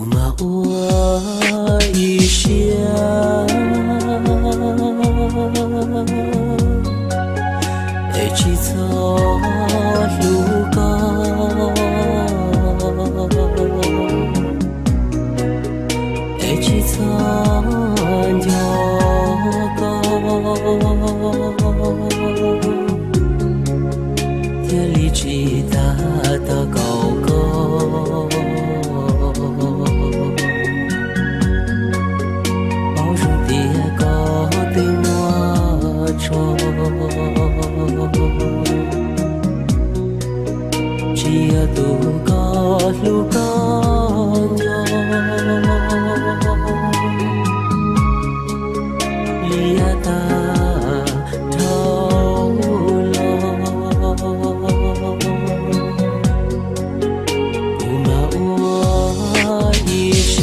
嘛我一想，会去走路高，会去走条高，天里去大大高高。只要渡过路高鸟，离呀大头了，不嘛我一想，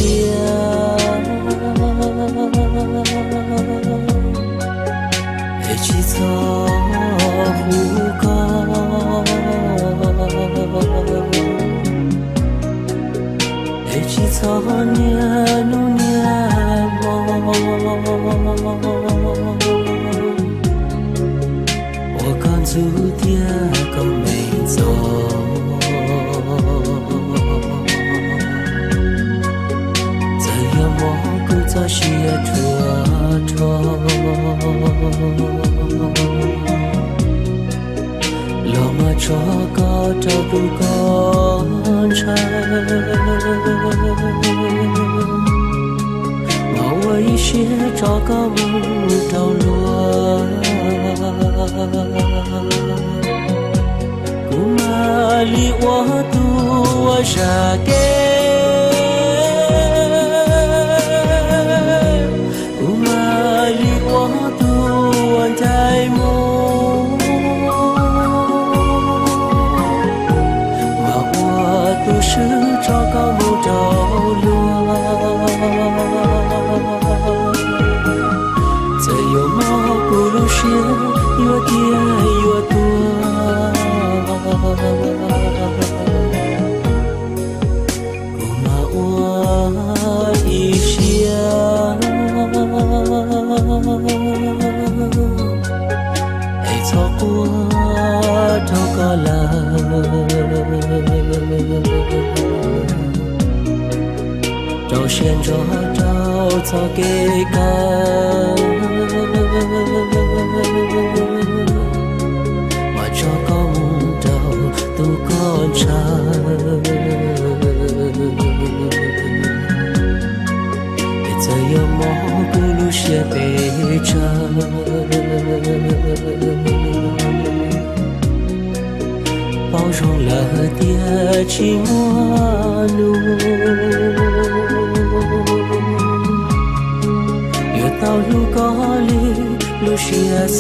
会去走湖高。会去走年路年梦，我刚注定刚没走，这样我故早些拖拖。老马车高找不高山，马我一些找个木头路，古马里我渡我沙给，古马里我渡我台木。都是找个木头路，再有毛不路线越颠越多，不嘛我一想，会错过头个了。找线找早给干，我找个木头都干长，也再有毛不路些悲伤。包容了点寂寞路，越到路高里路些散。